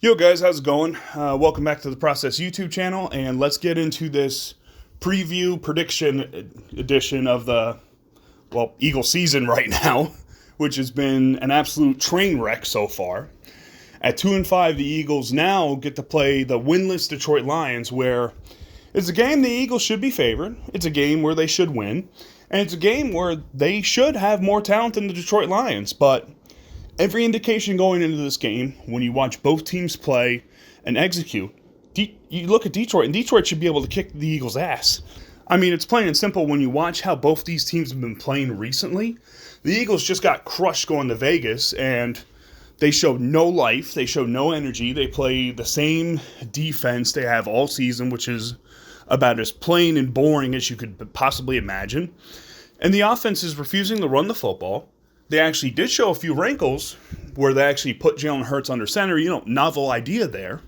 Yo guys, how's it going? Welcome back to the Process YouTube channel, and let's get into this preview prediction edition of the, Eagle season right now, which has been an absolute train wreck so far. At 2-5, the Eagles now get to play the winless Detroit Lions, where it's a game the Eagles should be favored, it's a game where they should win, and it's a game where they should have more talent than the Detroit Lions, but every indication going into this game, when you watch both teams play and execute, you look at Detroit, and Detroit should be able to kick the Eagles' ass. I mean, it's plain and simple. When you watch how both these teams have been playing recently, the Eagles just got crushed going to Vegas, and they showed no life. They showed no energy. They play the same defense they have all season, which is about as plain and boring as you could possibly imagine. And the offense is refusing to run the football. They actually did show a few wrinkles where they actually put Jalen Hurts under center. Novel idea there.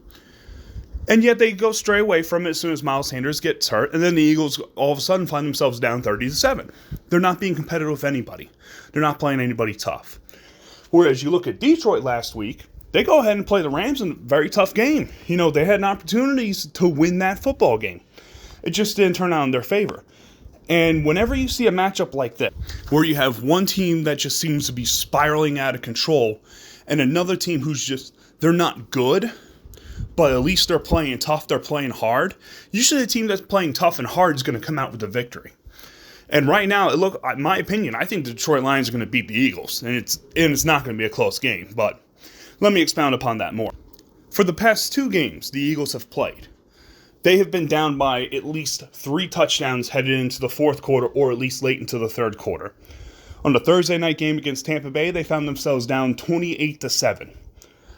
And yet they go stray away from it as soon as Miles Sanders gets hurt. And then the Eagles all of a sudden find themselves down 30-7. They're not being competitive with anybody. They're not playing anybody tough. Whereas you look at Detroit last week, they go ahead and play the Rams in a very tough game. They had opportunities to win that football game. It just didn't turn out in their favor. And whenever you see a matchup like that, where you have one team that just seems to be spiraling out of control, and another team who's they're not good, but at least they're playing tough, they're playing hard, usually the team that's playing tough and hard is going to come out with the victory. And right now, in my opinion, I think the Detroit Lions are going to beat the Eagles, and it's not going to be a close game, but let me expound upon that more. For the past 2 games the Eagles have played, they have been down by at least 3 touchdowns headed into the fourth quarter, or at least late into the third quarter. On the Thursday night game against Tampa Bay, they found themselves down 28-7.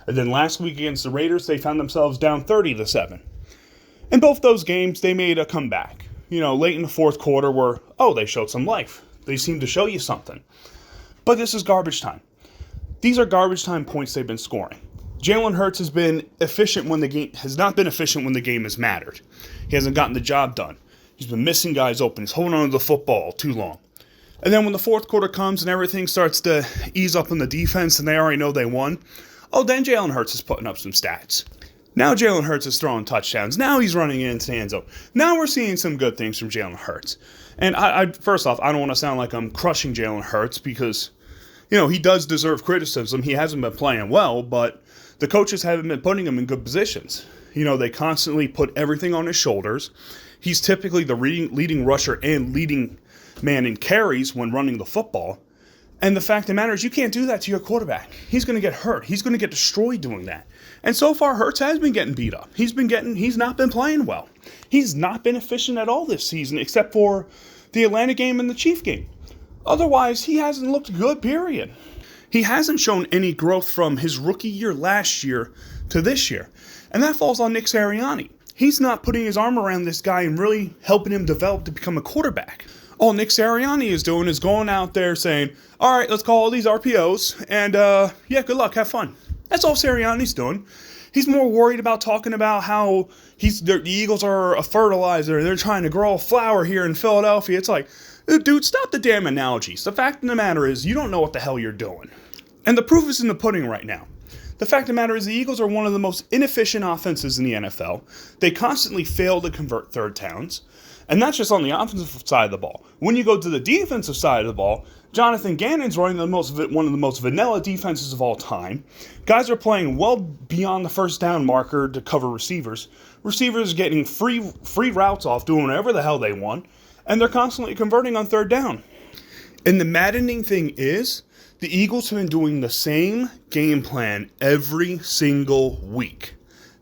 And then last week against the Raiders, they found themselves down 30-7. In both those games, they made a comeback. Late in the fourth quarter where, they showed some life. They seemed to show you something. But this is garbage time. These are garbage time points they've been scoring. Jalen Hurts has not been efficient when the game has mattered. He hasn't gotten the job done. He's been missing guys open. He's holding on to the football too long. And then when the fourth quarter comes and everything starts to ease up on the defense and they already know they won, then Jalen Hurts is putting up some stats. Now Jalen Hurts is throwing touchdowns. Now he's running into the end zone. Now we're seeing some good things from Jalen Hurts. And first off, I don't want to sound like I'm crushing Jalen Hurts because, he does deserve criticism. He hasn't been playing well, but the coaches haven't been putting him in good positions. They constantly put everything on his shoulders. He's typically the leading rusher and leading man in carries when running the football. And the fact of the matter is you can't do that to your quarterback. He's going to get hurt. He's going to get destroyed doing that. And so far, Hurts has been getting beat up. He's not been playing well. He's not been efficient at all this season except for the Atlanta game and the Chief game. Otherwise, he hasn't looked good, period. He hasn't shown any growth from his rookie year last year to this year. And that falls on Nick Sirianni. He's not putting his arm around this guy and really helping him develop to become a quarterback. All Nick Sirianni is doing is going out there saying, all right, let's call all these RPOs, and good luck, have fun. That's all Sirianni's doing. He's more worried about talking about how the Eagles are a fertilizer, they're trying to grow a flower here in Philadelphia. It's like, dude, stop the damn analogies. The fact of the matter is you don't know what the hell you're doing. And the proof is in the pudding right now. The fact of the matter is the Eagles are one of the most inefficient offenses in the NFL. They constantly fail to convert third downs. And that's just on the offensive side of the ball. When you go to the defensive side of the ball, Jonathan Gannon's running one of the most vanilla defenses of all time. Guys are playing well beyond the first down marker to cover receivers. Receivers getting free routes off, doing whatever the hell they want. And they're constantly converting on third down. And the maddening thing is, the Eagles have been doing the same game plan every single week.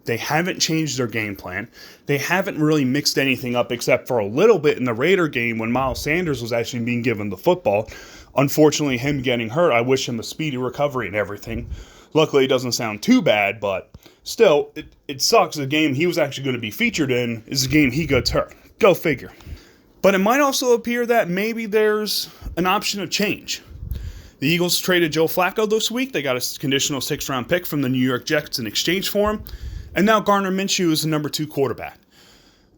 They haven't changed their game plan. They haven't really mixed anything up except for a little bit in the Raider game when Miles Sanders was actually being given the football. Unfortunately, him getting hurt, I wish him a speedy recovery and everything. Luckily, it doesn't sound too bad, but still, it sucks. The game he was actually going to be featured in is the game he gets hurt. Go figure. But it might also appear that maybe there's an option of change. The Eagles traded Joe Flacco this week. They got a conditional 6th-round pick from the New York Jets in exchange for him. And now Gardner Minshew is the number 2 quarterback.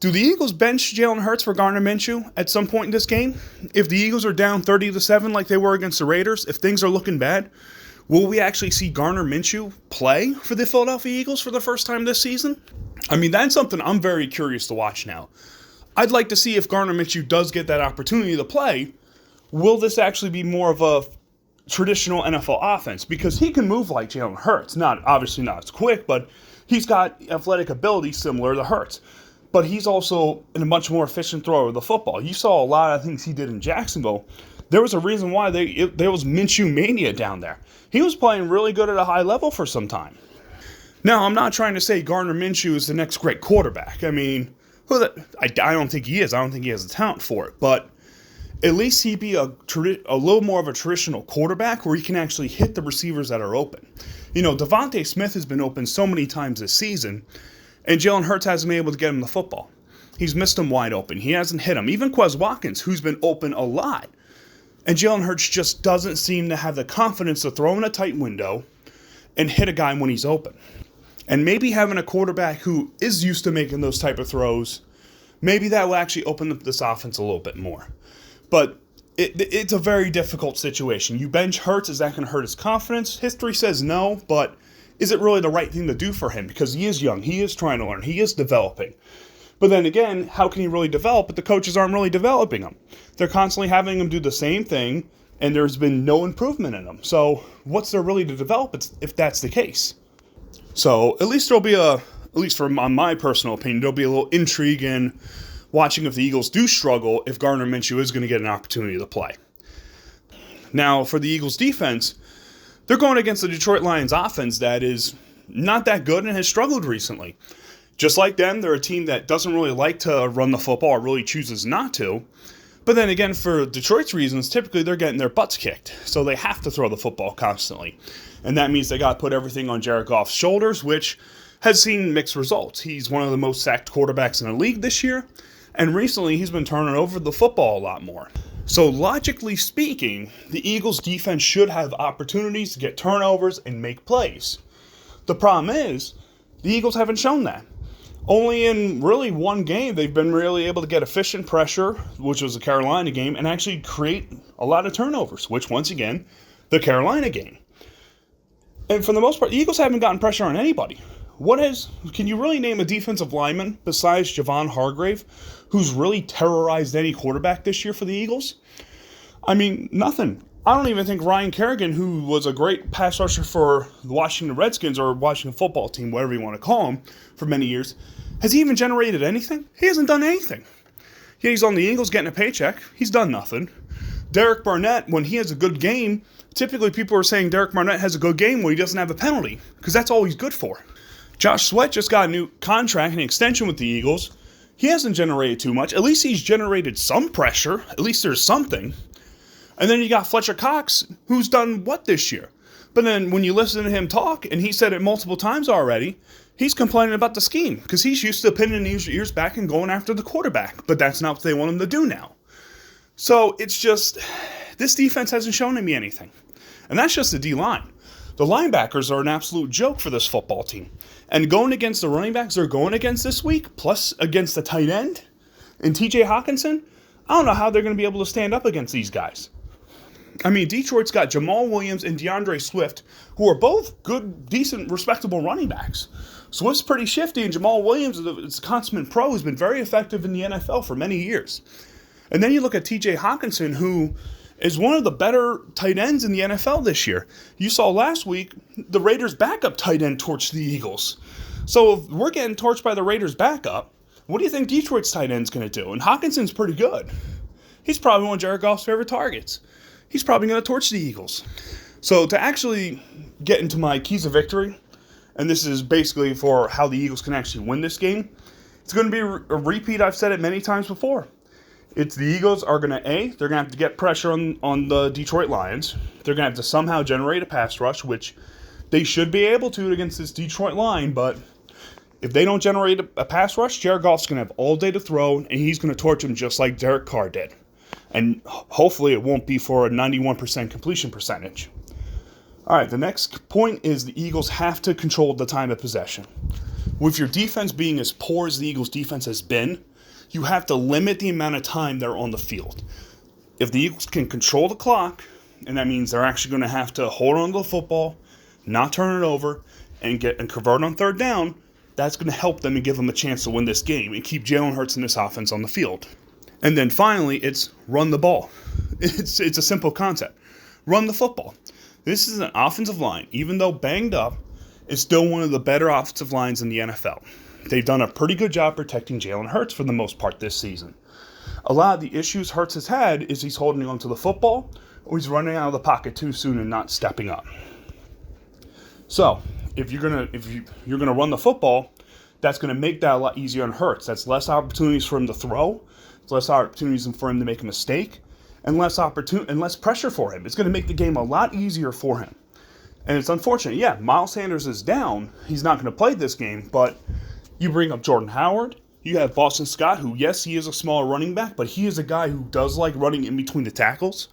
Do the Eagles bench Jalen Hurts for Gardner Minshew at some point in this game? If the Eagles are down 30-7 like they were against the Raiders, if things are looking bad, Will we actually see Gardner Minshew play for the Philadelphia Eagles for the first time this season? I mean, that's something I'm very curious to watch now. I'd like to see if Gardner Minshew does get that opportunity to play, will this actually be more of a traditional NFL offense? Because he can move like Jalen Hurts. Obviously not as quick, but he's got athletic ability similar to Hurts. But he's also a much more efficient thrower of the football. You saw a lot of things he did in Jacksonville. There was a reason why there was Minshew mania down there. He was playing really good at a high level for some time. Now, I'm not trying to say Gardner Minshew is the next great quarterback. I mean, I don't think he is. I don't think he has the talent for it. But at least he'd be a little more of a traditional quarterback where he can actually hit the receivers that are open. You know, Devontae Smith has been open so many times this season, and Jalen Hurts hasn't been able to get him the football. He's missed him wide open. He hasn't hit him. Even Quez Watkins, who's been open a lot. And Jalen Hurts just doesn't seem to have the confidence to throw in a tight window and hit a guy when he's open. And maybe having a quarterback who is used to making those type of throws, maybe that will actually open up this offense a little bit more. But it's a very difficult situation. You bench Hurts, is that going to hurt his confidence? History says no, but is it really the right thing to do for him? Because he is young, he is trying to learn, he is developing. But then again, how can he really develop if the coaches aren't really developing him? They're constantly having him do the same thing, and there's been no improvement in him. So what's there really to develop if that's the case? So at least there'll be at least from my personal opinion, there'll be a little intrigue in watching if the Eagles do struggle, if Gardner Minshew is going to get an opportunity to play. Now, for the Eagles defense, they're going against the Detroit Lions offense that is not that good and has struggled recently. Just like them, they're a team that doesn't really like to run the football or really chooses not to. But then again, for Detroit's reasons, typically they're getting their butts kicked. So they have to throw the football constantly. And that means they got to put everything on Jared Goff's shoulders, which has seen mixed results. He's one of the most sacked quarterbacks in the league this year. And recently he's been turning over the football a lot more. So logically speaking, the Eagles defense should have opportunities to get turnovers and make plays. The problem is, the Eagles haven't shown that. Only in really one game, they've been really able to get efficient pressure, which was the Carolina game, and actually create a lot of turnovers, which, once again, the Carolina game. And for the most part, the Eagles haven't gotten pressure on anybody. Can you really name a defensive lineman besides Javon Hargrave who's really terrorized any quarterback this year for the Eagles? I mean, nothing. I don't even think Ryan Kerrigan, who was a great pass rusher for the Washington Redskins or Washington football team, whatever you want to call him, for many years, has he even generated anything? He hasn't done anything. Yeah, he's on the Eagles getting a paycheck. He's done nothing. Derek Barnett, when he has a good game, typically people are saying Derek Barnett has a good game when he doesn't have a penalty, because that's all he's good for. Josh Sweat just got a new contract and extension with the Eagles. He hasn't generated too much. At least he's generated some pressure. At least there's something. And then you got Fletcher Cox, who's done what this year? But then when you listen to him talk, and he said it multiple times already, he's complaining about the scheme because he's used to pinning his ears back and going after the quarterback. But that's not what they want him to do now. So it's just, this defense hasn't shown me anything. And that's just the D-line. The linebackers are an absolute joke for this football team. And going against the running backs they're going against this week, plus against the tight end and TJ Hawkinson, I don't know how they're going to be able to stand up against these guys. I mean, Detroit's got Jamal Williams and DeAndre Swift, who are both good, decent, respectable running backs. Swift's pretty shifty, and Jamal Williams is a consummate pro who's been very effective in the NFL for many years. And then you look at TJ Hawkinson, who is one of the better tight ends in the NFL this year. You saw last week, the Raiders' backup tight end torched the Eagles. So if we're getting torched by the Raiders' backup, what do you think Detroit's tight end's going to do? And Hawkinson's pretty good. He's probably one of Jared Goff's favorite targets. He's probably going to torch the Eagles. So to actually get into my keys of victory, and this is basically for how the Eagles can actually win this game, it's going to be a repeat. I've said it many times before. It's the Eagles are going to, they're going to have to get pressure on the Detroit Lions. They're going to have to somehow generate a pass rush, which they should be able to against this Detroit line, but if they don't generate a pass rush, Jared Goff's going to have all day to throw, and he's going to torch them just like Derek Carr did. And hopefully it won't be for a 91% completion percentage. All right, the next point is the Eagles have to control the time of possession. With your defense being as poor as the Eagles' defense has been, you have to limit the amount of time they're on the field. If the Eagles can control the clock and that means they're actually going to have to hold on to the football, not turn it over, and convert on third down. That's going to help them and give them a chance to win this game and keep Jalen Hurts and this offense on the field. And then finally, it's run the ball. It's a simple concept. Run the football. This is an offensive line, even though banged up, is still one of the better offensive lines in the NFL. They've done a pretty good job protecting Jalen Hurts for the most part this season. A lot of the issues Hurts has had is he's holding onto the football or he's running out of the pocket too soon and not stepping up. So, if you're gonna run the football, that's gonna make that a lot easier on Hurts. That's less opportunities for him to throw, it's less opportunities for him to make a mistake, and less pressure for him. It's gonna make the game a lot easier for him. And it's unfortunate. Yeah, Miles Sanders is down. He's not gonna play this game, but you bring up Jordan Howard. You have Boston Scott, who, yes, he is a smaller running back, but he is a guy who does like running in between the tackles.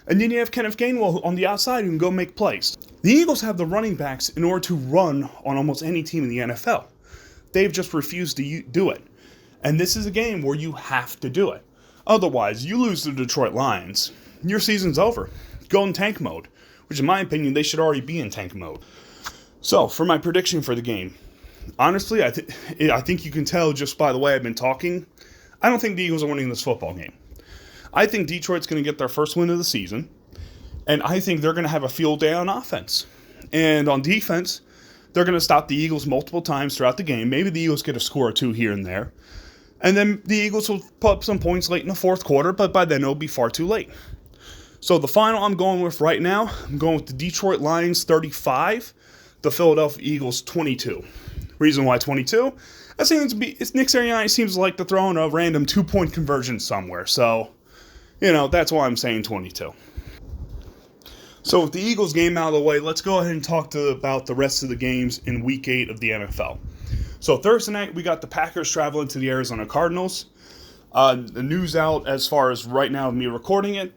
And then you have Kenneth Gainwell on the outside who can go make plays. The Eagles have the running backs in order to run on almost any team in the NFL. They've just refused to do it. And this is a game where you have to do it. Otherwise, you lose to the Detroit Lions. Your season's over. Go in tank mode, which in my opinion, they should already be in tank mode. So, for my prediction for the game, honestly, I think you can tell just by the way I've been talking, I don't think the Eagles are winning this football game. I think Detroit's going to get their first win of the season, and I think they're going to have a field day on offense. And on defense, they're going to stop the Eagles multiple times throughout the game. Maybe the Eagles get a score or two here and there. And then the Eagles will put up some points late in the fourth quarter, but by then it'll be far too late. So the final I'm going with right now, I'm going with the Detroit Lions 35, the Philadelphia Eagles 22. Reason why 22? Nick Sirianni seems to like to throw in a random 2-point conversion somewhere. So, that's why I'm saying 22. So with the Eagles game out of the way, let's go ahead and talk about the rest of the games in Week 8 of the NFL. So Thursday night, we got the Packers traveling to the Arizona Cardinals. The news out as far as right now, me recording it,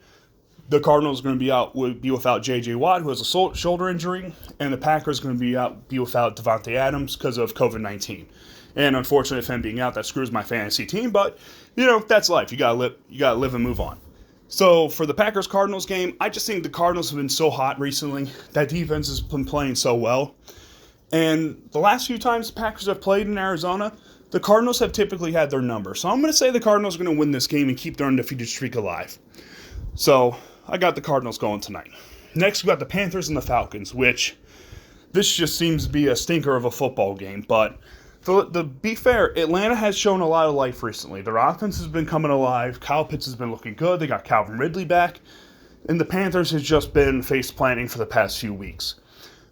the Cardinals are going to be without J.J. Watt, who has a shoulder injury, and the Packers are going to be without Devontae Adams because of COVID-19. And unfortunately, for him being out, that screws my fantasy team. But that's life. You gotta live and move on. So for the Packers-Cardinals game, I just think the Cardinals have been so hot recently. That defense has been playing so well. And the last few times the Packers have played in Arizona, the Cardinals have typically had their number. So I'm going to say the Cardinals are going to win this game and keep their undefeated streak alive. So I got the Cardinals going tonight. Next, we got the Panthers and the Falcons, which this just seems to be a stinker of a football game. But to be fair, Atlanta has shown a lot of life recently. Their offense has been coming alive. Kyle Pitts has been looking good. They got Calvin Ridley back. And the Panthers has just been face planting for the past few weeks.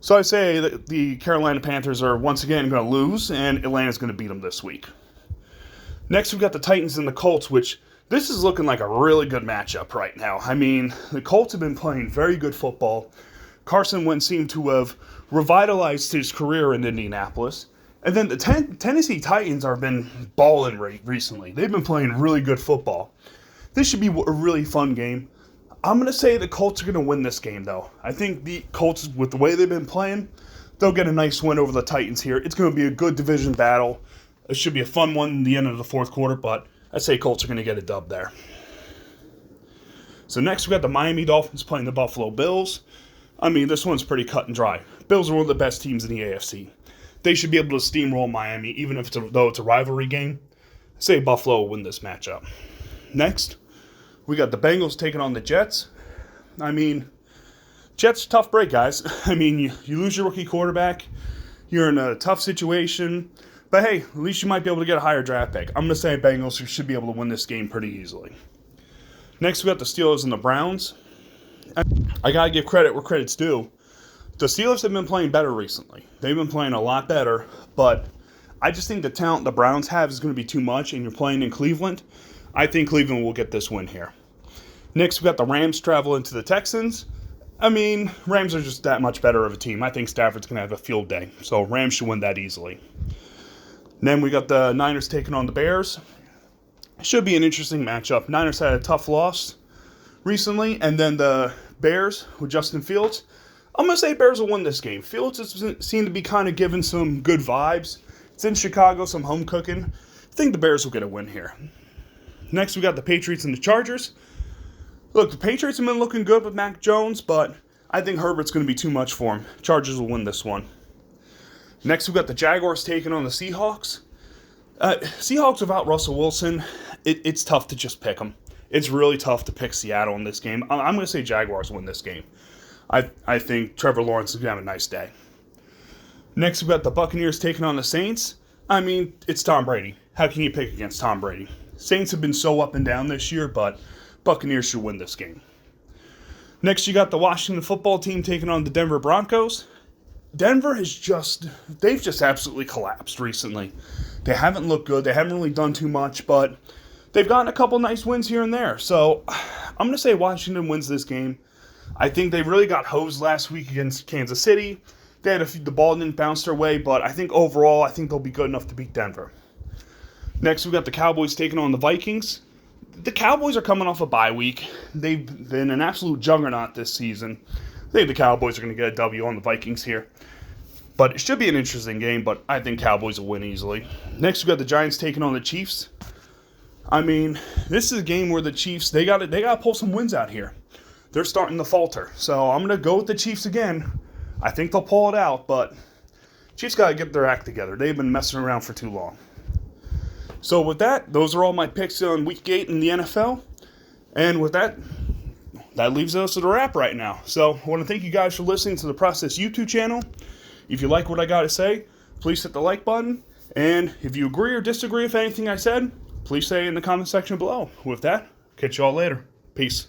So I say that the Carolina Panthers are once again going to lose, and Atlanta's going to beat them this week. Next, we've got the Titans and the Colts, which this is looking like a really good matchup right now. I mean, the Colts have been playing very good football. Carson Wentz seemed to have revitalized his career in Indianapolis. And then the Tennessee Titans have been balling recently. They've been playing really good football. This should be a really fun game. I'm going to say the Colts are going to win this game, though. I think the Colts, with the way they've been playing, they'll get a nice win over the Titans here. It's going to be a good division battle. It should be a fun one in the end of the fourth quarter, but I'd say Colts are going to get a dub there. So next we got the Miami Dolphins playing the Buffalo Bills. I mean, this one's pretty cut and dry. Bills are one of the best teams in the AFC. They should be able to steamroll Miami, even though it's a rivalry game. I'd say Buffalo will win this matchup. Next, we got the Bengals taking on the Jets. I mean, Jets, tough break, guys. I mean, you lose your rookie quarterback. You're in a tough situation. But hey, at least you might be able to get a higher draft pick. I'm going to say Bengals should be able to win this game pretty easily. Next, we got the Steelers and the Browns. I got to give credit where credit's due. The Steelers have been playing better recently. They've been playing a lot better. But I just think the talent the Browns have is going to be too much, and you're playing in Cleveland. I think Cleveland will get this win here. Next, we got the Rams traveling to the Texans. I mean, Rams are just that much better of a team. I think Stafford's going to have a field day. So Rams should win that easily. Then we got the Niners taking on the Bears. Should be an interesting matchup. Niners had a tough loss recently. And then the Bears with Justin Fields. I'm going to say Bears will win this game. Fields has seemed to be kind of giving some good vibes. It's in Chicago, some home cooking. I think the Bears will get a win here. Next, we got the Patriots and the Chargers. Look, the Patriots have been looking good with Mac Jones, but I think Herbert's going to be too much for him. Chargers will win this one. Next, we've got the Jaguars taking on the Seahawks. Seahawks without Russell Wilson, it's tough to just pick them. It's really tough to pick Seattle in this game. I'm going to say Jaguars win this game. I think Trevor Lawrence is going to have a nice day. Next, we've got the Buccaneers taking on the Saints. I mean, it's Tom Brady. How can you pick against Tom Brady? Saints have been so up and down this year, but Buccaneers should win this game. Next, you got the Washington football team taking on the Denver Broncos. Denver they've just absolutely collapsed recently. They haven't looked good. They haven't really done too much, but they've gotten a couple nice wins here and there. So I'm going to say Washington wins this game. I think they really got hosed last week against Kansas City. They had the ball didn't bounce their way, but I think overall, they'll be good enough to beat Denver. Next, we got the Cowboys taking on the Vikings. The Cowboys are coming off a bye week. They've been an absolute juggernaut this season. I think the Cowboys are going to get a W on the Vikings here. But it should be an interesting game, but I think Cowboys will win easily. Next, we got the Giants taking on the Chiefs. I mean, this is a game where the Chiefs, they got to pull some wins out here. They're starting to falter. So I'm going to go with the Chiefs again. I think they'll pull it out, but Chiefs got to get their act together. They've been messing around for too long. So with that, those are all my picks on Week 8 in the NFL. And with that leaves us at a wrap right now. So I want to thank you guys for listening to the Process YouTube channel. If you like what I got to say, please hit the like button. And if you agree or disagree with anything I said, please say in the comment section below. With that, catch you all later. Peace.